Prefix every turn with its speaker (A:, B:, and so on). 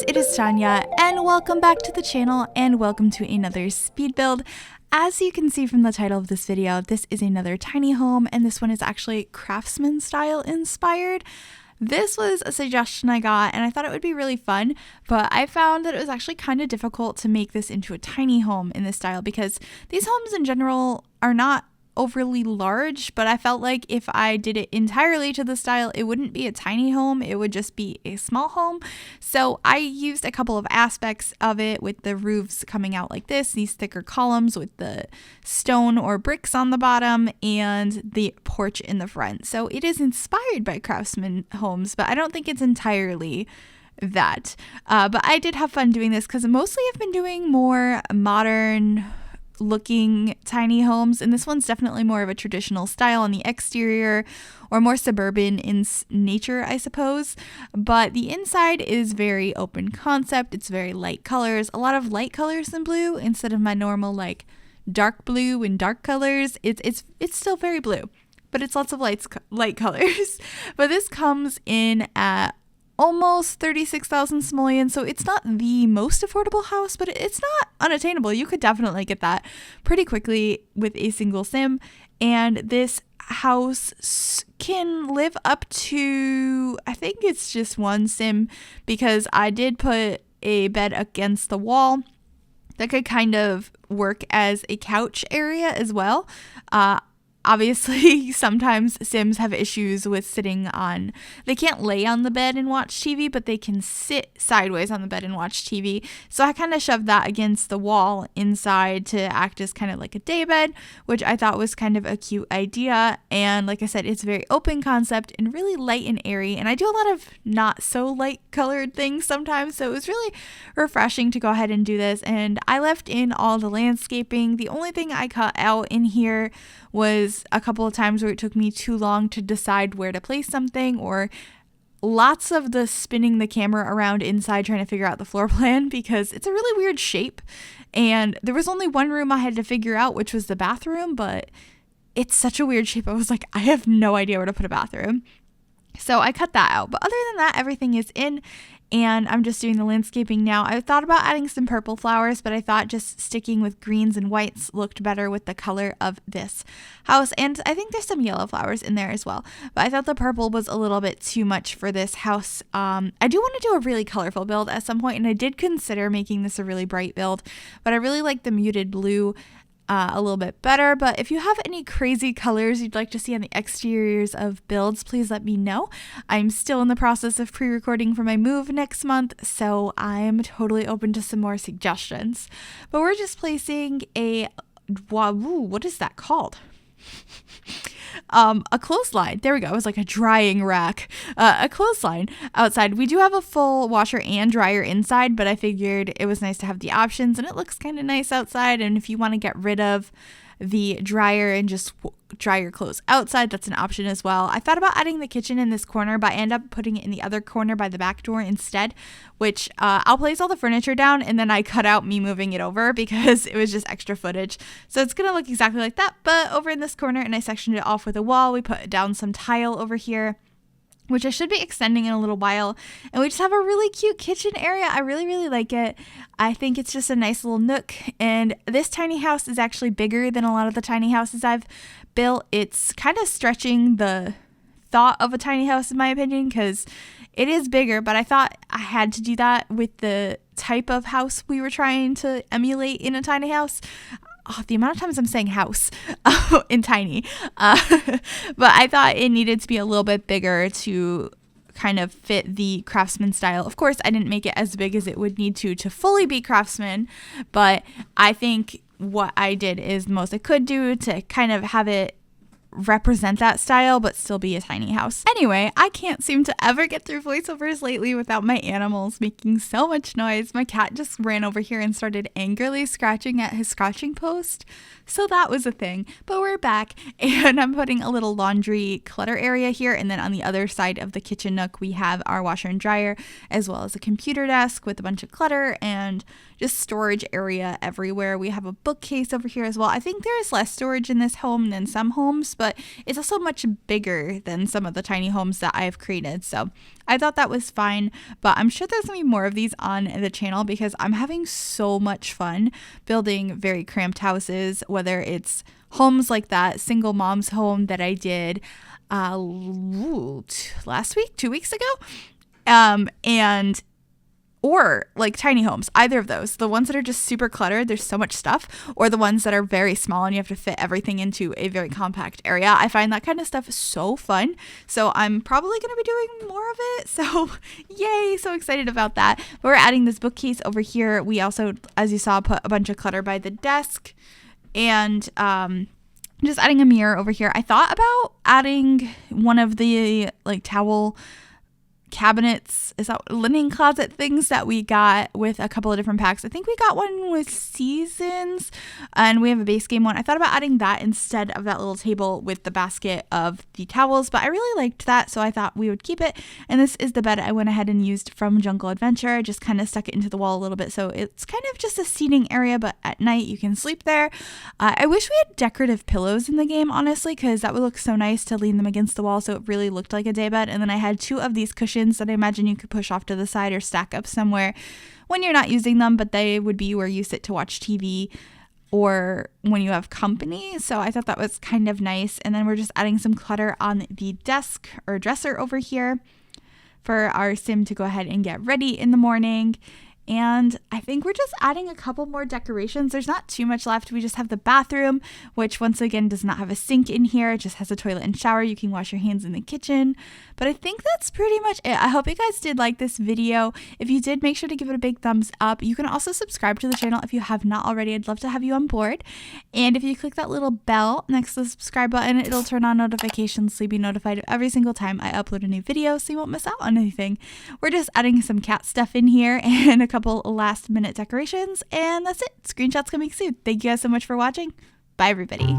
A: it is Tanya, and welcome back to the channel, and welcome to another speed build. As you can see from the title of this video, this is another tiny home, and this one is actually craftsman style inspired. This was a suggestion I got, and I thought it would be really fun, but I found that it was actually kind of difficult to make this into a tiny home in this style because these homes in general are not overly large, but I felt like if I did it entirely to the style, it wouldn't be a tiny home, it would just be a small home. So I used a couple of aspects of it with the roofs coming out like this, these thicker columns with the stone or bricks on the bottom, and the porch in the front. So it is inspired by Craftsman homes, but I don't think it's entirely that. But I did have fun doing this because mostly I've been doing more modern looking tiny homes, and this one's definitely more of a traditional style on the exterior, or more suburban in nature, I suppose, but the inside is very open concept. It's very light colors, a lot of light colors in blue instead of my normal like dark blue and dark colors. It's still very blue, but it's lots of light colors. But this comes in at almost 36,000 simoleons, so it's not the most affordable house, but it's not unattainable. You could definitely get that pretty quickly with a single sim, and this house can live up to, I think it's just one sim, because I did put a bed against the wall that could kind of work as a couch area as well. Obviously, sometimes Sims have issues with sitting on, they can't lay on the bed and watch TV, but they can sit sideways on the bed and watch TV. So I kind of shoved that against the wall inside to act as kind of like a day bed, which I thought was kind of a cute idea. And like I said, it's very open concept and really light and airy. And I do a lot of not so light colored things sometimes. So it was really refreshing to go ahead and do this. And I left in all the landscaping. The only thing I cut out in here was a couple of times where it took me too long to decide where to place something, or lots of the spinning the camera around inside trying to figure out the floor plan because it's a really weird shape. And there was only one room I had to figure out, which was the bathroom, but it's such a weird shape. I was like, I have no idea where to put a bathroom. So I cut that out. But other than that, everything is in, and I'm just doing the landscaping now. I thought about adding some purple flowers, but I thought just sticking with greens and whites looked better with the color of this house. And I think there's some yellow flowers in there as well. But I thought the purple was a little bit too much for this house. I do want to do a really colorful build at some point, and I did consider making this a really bright build, but I really like the muted blue a little bit better. But if you have any crazy colors you'd like to see on the exteriors of builds, please let me know. I'm still in the process of pre-recording for my move next month, so I'm totally open to some more suggestions. But we're just placing a, what is that called? A clothesline. There we go. It was like a drying rack. A clothesline outside. We do have a full washer and dryer inside, but I figured it was nice to have the options, and it looks kind of nice outside. And if you want to get rid of the dryer and just dry your clothes outside, that's an option as well. I thought about adding the kitchen in this corner, but I ended up putting it in the other corner by the back door instead, which I'll place all the furniture down, and then I cut out me moving it over because it was just extra footage. So it's going to look exactly like that, but over in this corner, and I sectioned it off with a wall. We put down some tile over here, which I should be extending in a little while. And we just have a really cute kitchen area. I really, really like it. I think it's just a nice little nook. And this tiny house is actually bigger than a lot of the tiny houses I've built. It's kind of stretching the thought of a tiny house in my opinion, because it is bigger, but I thought I had to do that with the type of house we were trying to emulate in a tiny house. Oh, the amount of times I'm saying house in tiny. But I thought it needed to be a little bit bigger to kind of fit the Craftsman style. Of course, I didn't make it as big as it would need to fully be Craftsman, but I think what I did is the most I could do to kind of have it represent that style but still be a tiny house. Anyway, I can't seem to ever get through voiceovers lately without my animals making so much noise. My cat just ran over here and started angrily scratching at his scratching post, so that was a thing. But we're back, and I'm putting a little laundry clutter area here, and then on the other side of the kitchen nook we have our washer and dryer, as well as a computer desk with a bunch of clutter and just storage area everywhere. We have a bookcase over here as well. I think there is less storage in this home than some homes, but but it's also much bigger than some of the tiny homes that I've created. So I thought that was fine, but I'm sure there's gonna be more of these on the channel because I'm having so much fun building very cramped houses, whether it's homes like that single mom's home that I did last week, 2 weeks ago, and or like tiny homes, either of those. The ones that are just super cluttered, there's so much stuff, or the ones that are very small and you have to fit everything into a very compact area. I find that kind of stuff so fun. So I'm probably going to be doing more of it. So yay, so excited about that. But we're adding this bookcase over here. We also, as you saw, put a bunch of clutter by the desk, and just adding a mirror over here. I thought about adding one of the like towel cabinets, is that linen closet things that we got with a couple of different packs. I think we got one with seasons and we have a base game one. I thought about adding that instead of that little table with the basket of the towels, but I really liked that, so I thought we would keep it. And this is the bed I went ahead and used from Jungle Adventure. I just kind of stuck it into the wall a little bit, so it's kind of just a seating area, but at night you can sleep there. I wish we had decorative pillows in the game, honestly, because that would look so nice to lean them against the wall so it really looked like a day bed. And then I had 2 of these cushions that I imagine you could push off to the side or stack up somewhere when you're not using them, but they would be where you sit to watch TV or when you have company. So I thought that was kind of nice. And then we're just adding some clutter on the desk or dresser over here for our sim to go ahead and get ready in the morning. And I think we're just adding a couple more decorations. There's not too much left. We just have the bathroom, which once again does not have a sink in here. It just has a toilet and shower. You can wash your hands in the kitchen. But I think that's pretty much it. I hope you guys did like this video. If you did, make sure to give it a big thumbs up. You can also subscribe to the channel if you have not already. I'd love to have you on board. And if you click that little bell next to the subscribe button, it'll turn on notifications so you'll be notified of every single time I upload a new video so you won't miss out on anything. We're just adding some cat stuff in here and a couple last minute decorations, and that's it. Screenshots coming soon. Thank you guys so much for watching. Bye everybody.